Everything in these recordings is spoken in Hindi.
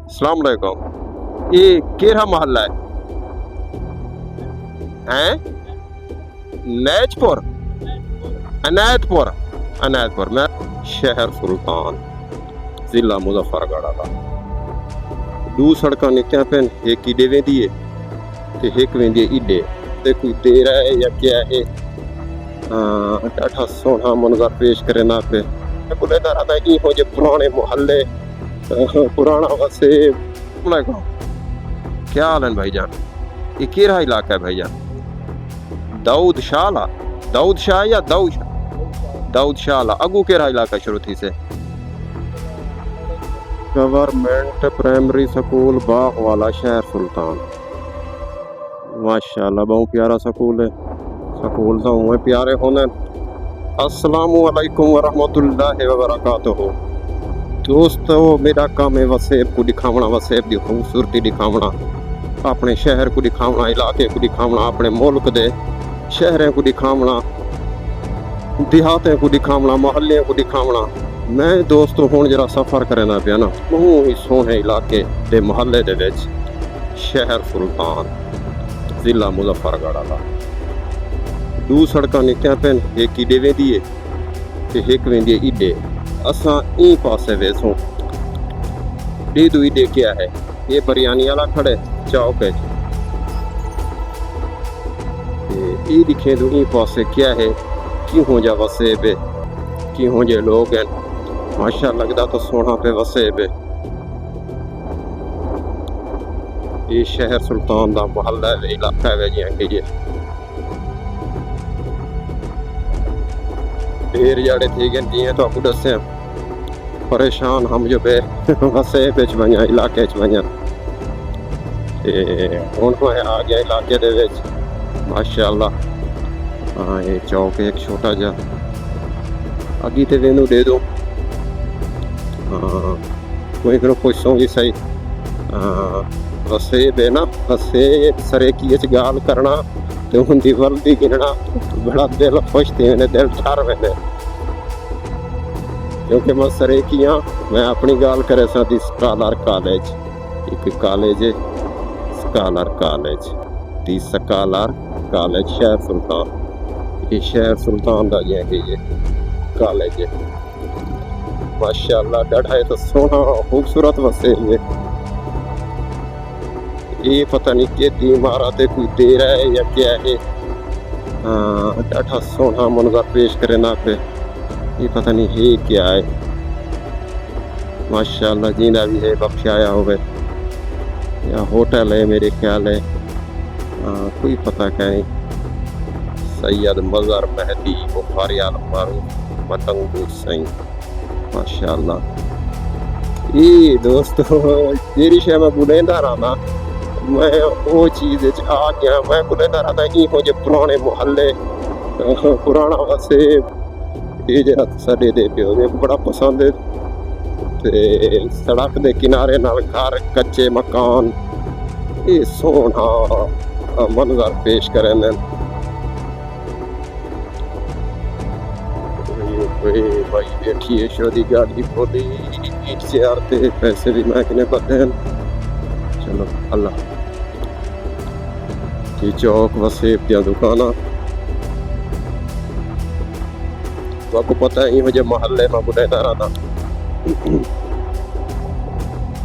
अस्सलाम वालेकुम। ये केरा मोहल्ला है? नैजपुर, अनायतपुर, अनायतपुर में शहर सुल्तान, जिला मुजफ्फरगढ़ का। दू सड़क निकल पेन, एक इडे वेंदी है ते एक वेंदी है इडे। ते कोई देर है या क्या है? ॾाढा सोहना मंजर पेश करे ना पे बुलेदार आता ई हो जे पुराने मोहल्ले, पुराना वसे। क्या हाल है भाईजान? ये केरा इलाका है भाईजान? दाऊद शाला, दाऊद शाह या दाऊद शाला अगू केरा इलाका शुरू थी से? गवर्नमेंट प्राइमरी स्कूल बाग वाला, शहर सुल्तान। माशाल्लाह बहुत प्यारा स्कूल है। स्कूल तो हुए प्यारे होने। अस्सलामु अलैकुम व रहमतुल्लाहि व बरकातुहू। दोस्तों, मेरा काम है वसेब को दिखावना, वसेब की खूबसूरती दिखावना, अपने शहर को दिखावना, इलाके को दिखावना, अपने मुल्क दे शहरों को दिखावना, देहातें को दिखावना, मोहल्ले को दिखावना। मैं दोस्तों हुण जरा सफ़र करना पिया ना, बहुत ही सोहने इलाके दे मोहल्ले दे विच, शहर सुल्तान, जिला मुजफ्फरगढ़ का। दू सड़क निकल पेन, एक इडे वेंदी है ते एक वेंदी है इडे। असां ई पासे वेसों दू इडे क्या है? ये बिरयानी वाला खड़े चौक है। ई दिखे दो ई पासे क्या है? क्यों हो जा वसे पे, क्यों हो जे लोग हैं। माशा लगता तो सोना पे वसे पे। ये शहर सुल्तान का मोहल्ला है, इलाका है जियां कि ये ढेर जाड़े थी गए जियां तो आपको दस्या। परेशान हम जो पे वसे पे वजा, इलाके वजा। हुण मैं आ गया इलाके दे विच, माशाअल्लाह। हाँ, ये चौक एक छोटा जा अगी ते वेनू दे दो। हाँ, कोई करो पुछो भी सही। वसे बे ना, वसे सरे की गाल करना ते उनकी वर्दी गिनना बड़ा दिल खुश थे, दिल ठर वेंदे। क्योंकि मैं सरे की हाँ, मैं अपनी गाल करे सा दी स्कॉलर कॉलेज, एक कॉलेज है स्कॉलर कॉलेज, दी स्कॉलर कॉलेज शहर सुल्तान। ये शहर सुल्तान का ये कि ये कॉलेज है। माशाअल्लाह ढाढ़ा तो सोहना खूबसूरत वसे हुए। ये पता नहीं के दी इमारत है, कोई देर है या क्या है? ढाढ़ा सोहना मंजर पेश करे ना पे, ये पता नहीं है क्या है। माशाअल्लाह जीना भी है बख्शाया होवे, या होटल है मेरे ख्याल है। कोई पता क्या नहीं। सैयद मज़हर मेहदी बुखारी आल मारूफ मतंगू सही। माशाअल्लाह। ये दोस्तों जेरी शे मैं बुलेंदा रहा, मैं वो चीज़ आ गया। मैं बुलेंदा रहा ई हो जे पुराने मोहल्ले, पुराना वसे ये जरा साडे दे पियो मेरे बड़ा पसंद है। ते सड़क दे किनारे नाल घर, कच्चे मकान, ये सोहना मंजर पेश करे ने। भाई बैठिए शादी गाड़ी बोली ईट से आते पैसे भी महंगे पड़ते हैं। चलो अल्लाह की चौक वसेब दिया दुकाना तो आपको पता ही मुझे मोहल्ले में बुलेदार था।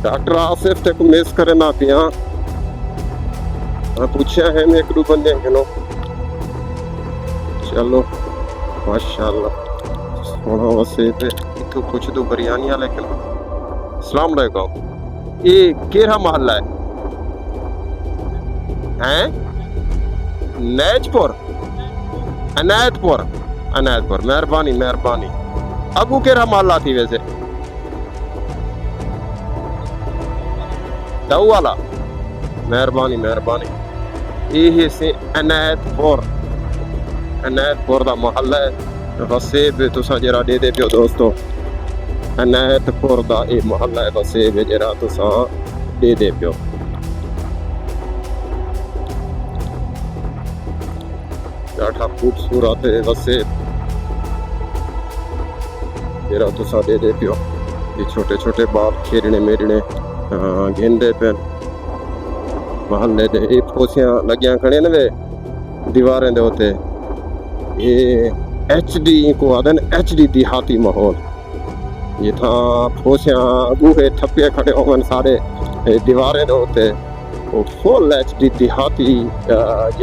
डॉक्टर आसिफ तक मिस करे ना पिया पूछा है मैं एक दो बंदे गिनो। चलो माशाअल्लाह सोना वसे पे इतो कुछ दो बिरयानी वाले के। अस्सलाम वालेकुम। ये केरा मोहल्ला है? नैजपुर, अनायतपुर, अनायतपुर। मेहरबानी मेहरबानी। अगू केरा मोहल्ला थी वैसे? दाऊ वाला। मेहरबानी मेहरबानी। ये से अनायतपुर, अनायतपुर का मोहल्ला है। वसेब तुसा जरा दे दे पियो दोस्तों। अनायतपुर का ये मोहल्ला है, वसेब जरा तुसा दे दे पियो। ढाढ़ा खूबसूरत है वसेब, जरा तुसा दे दे पियो। ये छोटे छोटे बाल खेलने मेरने घेंदे पे महल्ले दे ये फोसियां लगियां खड़े ने वे दीवारें दे होते ये HD को आदन HD देहाती माहौल ये था फोसियां बूहे ठप्पे खड़े होवन सारे दीवारें दे होते वो फुल HD देहाती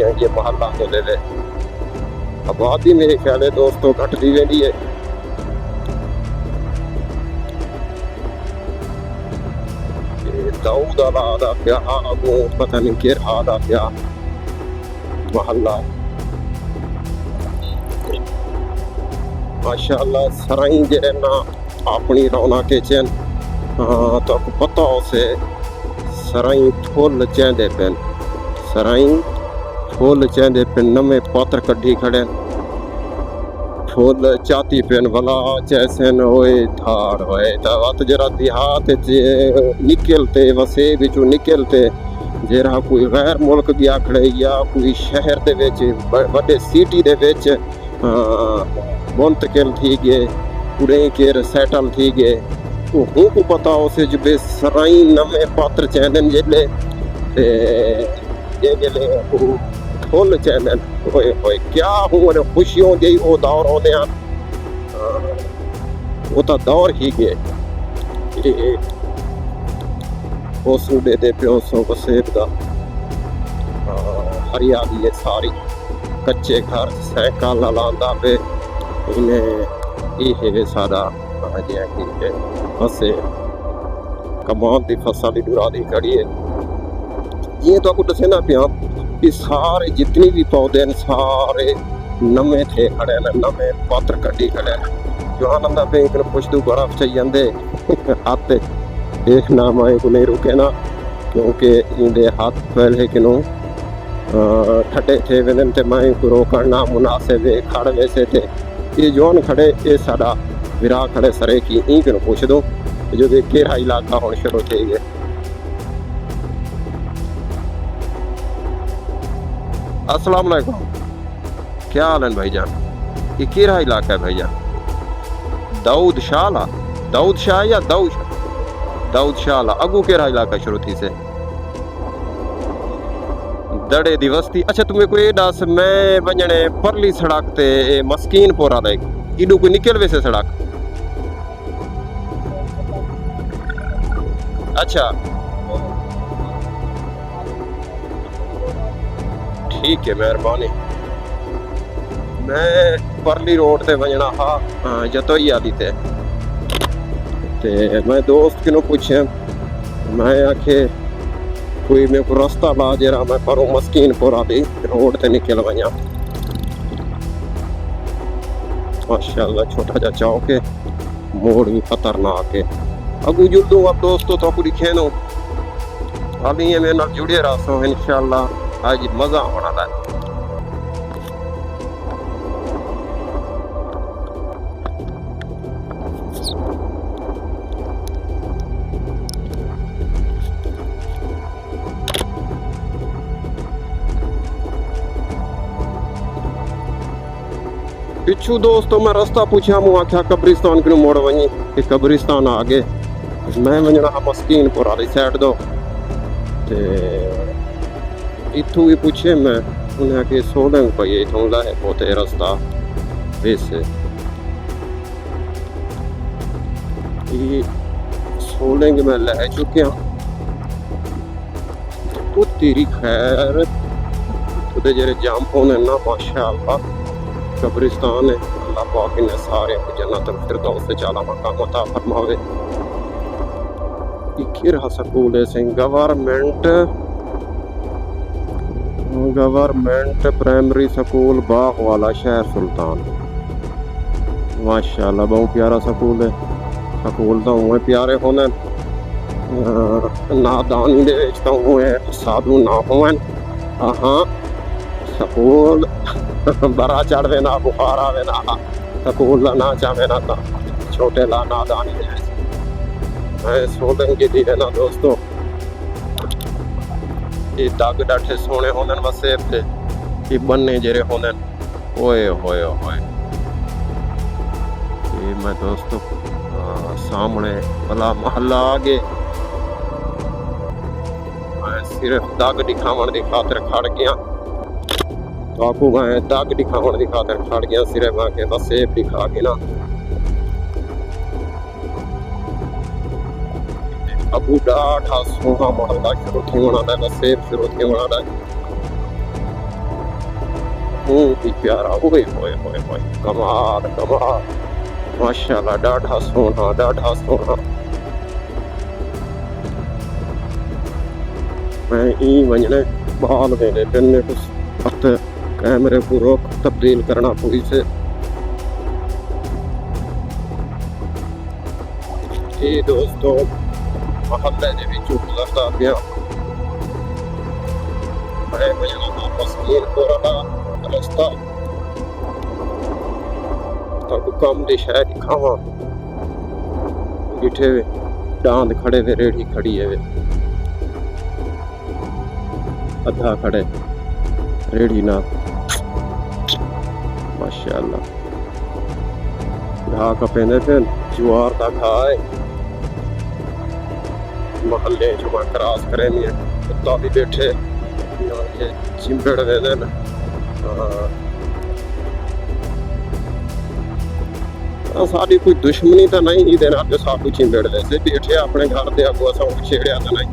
ये महल्ला दे ले आबादी मेरे ख्याल है दोस्तों घटती वेंदी है दाऊद आला क्या वो पता नहीं केर आला क्या महल्ला माशाल्लाह सराई जेरे ना अपनी रौनक के चैन तो आपको पता हो से सराई फुल चेंदे पेन सराई फुल चेंदे पेन नमे पात्र कड्ढी खड़े फुल चाती पेन भला जैसे न होए धार होए तवत जरा देहात निकलते वसे बिचू निकलते जरा कोई गैर मुल्क गया खड़े या कोई शहर दे विच बड़े सिटी दे विच मुंतकिल थी गए पूरे केर सेटल थी गए हूँ को पता उसे जो बे सराई नवे पात्र चैनन जेले जेले फुल चैनल होए होए क्या हुए खुशियों दे ओ दौर होने वो तो दौर ही गए वो सूबे दे प्यो सो वसेब दा हरियाली है सारी कच्चे घर साइकिल लांदा पे इन्हें ये सारा कि वसे कमान दी फसल डुरा दी खड़ी है ये तो आपको दसे ना पिया कि सारे जितनी भी पौधे हैं सारे नमे थे खड़े न नमे पात्र कटी खड़े जो आनंदा पे एक पुछ दू बर्फ चाहिए आते देखना मैं को नहीं रुके ना क्योंकि इनके हाथ पहले किनो ठटे थे वेदन ते मैं को रोकना मुनासिब खड़ वैसे थे ये जोन खड़े ये सारा विरा खड़े सरे की ई को पूछ दो जो वे केरा इलाका होने शुरू थे ये अस्सलाम वालेकुम क्या हाल है भाईजान ये केरा इलाका है भाईजान दाऊद शाह या दाऊद शाह अगू केरा इलाका शुरू थी से दड़े दी वस्ती अच्छा तुम्हें कोई दस मैं वंजने परली सड़क ते मस्कीन पोरा दे इडू कोई निकल वैसे सड़क अच्छा ठीक है मेहरबानी मैं परली रोड ते वजना हा जतोई आली ते मैं दोस्त किनो पूछे मैं आखे कोई मेरे को रास्ता ला जरा मैं परों मस्कीन पोरा दी रोड ते निकल वजा माशाल्लाह छोटा जा चौक है मोड़ भी खतरनाक है अगू जुड़ू अब दोस्तों तो पूरी खेनो अभी ये मेरे नाल जुड़े रहो इंशाल्लाह आज मजा होना था पिछू दोस्तों मैं रास्ता पूछा मुँह आख्या कब्रिस्तान को मोड़ वही कि कब्रिस्तान आगे मैं वजना मस्कीन पुरा दी साइड दो इतू भी पूछे मैं उन्हें आके सोलंग पे इतों लाए पोते रास्ता वैसे ये सोलंग में ले चुके तो तेरी खैर उधर जरे जाम होने ना माशाअल्लाह कब्रिस्तान है अल्लाह पाक ने सारे जन्नत फिरदौस से चाला मकाम अता फरमावे इकिरा स्कूल है गवर्नमेंट प्राइमरी स्कूल बाग वाला शहर सुल्तान माशाल्लाह बहुत प्यारा स्कूल है स्कूल तो हुए प्यारे होने नादानी दे विच तो हुए साधु ना होवन हाँ स्कूल बड़ा चढ़वे ना बुखार आवे ना स्कूल ना चाहे ना था छोटे ला नादानी दे मैं सोलंगी दी है ना दोस्तों ये दाग डाठे सोने होने वसेब थे ये बनने जरे होने ओए होए होए ये मैं दोस्तों सामने भला महल्ला आगे सिर्फ दाग दिखावन की खातिर खड़ गया। तो आपको मैं दाग दिखावन की खातिर खड़ गया सिर्फ आके वसेब दिखा के ना। अबू ॾाढा सोना मॉडल शुरू थी वणंदा वसेब शुरू थी वणंदा भी प्यारा। ओए होए होए होए कमाल कमाल माशाल्लाह ॾाढा सोना ॾाढा सोना। मैं ई वञणे बाल वेंदे पिन कुछ हथ कैमरे को रोक तब्दील करना पूरी से। ये दोस्तों महल्ले के विचों गुजरता गया मैं वजना मस्कीनपुर वाला रास्ता तो कम दी शहर दिखावा। बैठे वे डांद खड़े वे रेड़ी खड़ी है वे अद्धा खड़े रेड़ी ना माशाल्लाह घा कपेंदे थे ज्वार का घा है। महल्ले जो मैं क्रॉस करें कुत्ता भी बैठे ये चिंबड़ दे देन। साड़ी कोई दुश्मनी तो नहीं ही देना जो साकू चिंबड़ दे से बैठे अपने घर दे अगो असा छेड़िया तो नहीं।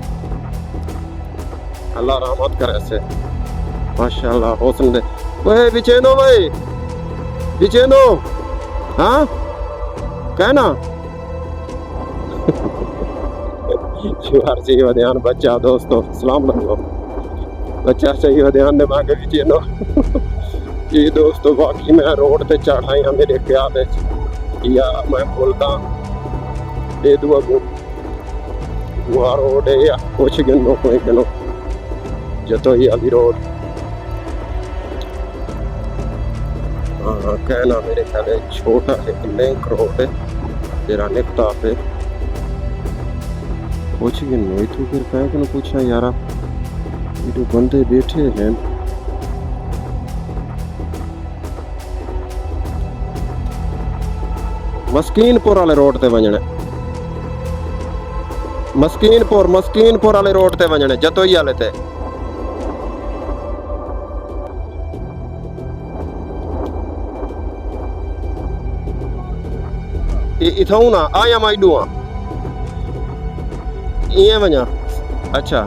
अल्लाह रहमत करे से माशाल्लाह हौसन दे। ओए बिचेनो भाई बिचेनो हाँ कहना शुहार चाहिए ध्यान बच्चा दोस्तों सलाम लगो बच्चा चाहिए ध्यान ने मांगे भी चेनो। ये दोस्तों बाकी मैं रोड पे चढ़ाई मेरे ख्याल या मैं बोलता ये दुआ रोड है या कुछ गिनो कोई गिनो जतो ही अभी रोड कहना मेरे ख्याल छोटा एक लिंक रोड है तेरा निकता पे पूछ के नहीं तो फिर कह के पूछा यार ये तो बंदे बैठे हैं मस्कीनपुर वाले रोड ते वजने मस्कीनपुर वाले रोड ते वजने जतोई वाले ते इथाऊ ना आया माइडू ये वञा अच्छा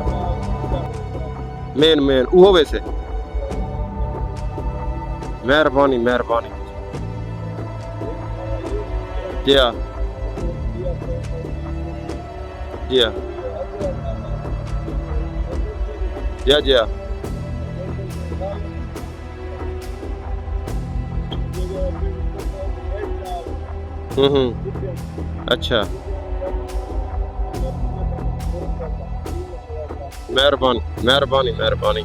मेन उहो वैसे मेहरबानी मेहरबानी जी हाँ जी हाँ जी हाँ जी हाँ अच्छा मेहरबानी मेहरबानी मेहरबानी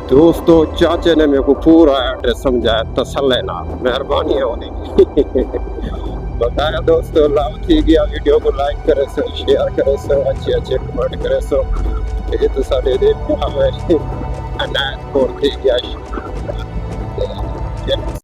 दोस्तों चाचे ने मेरे को पूरा एड्रेस समझाया तसल्ले ना मेहरबानी है उन्हें बताया। दोस्तों लाभ थी गया वीडियो को लाइक करे सो शेयर करे सो अच्छे अच्छे कमेंट करे सो ये तो सारे दिन हमें अनाथ को थी गया।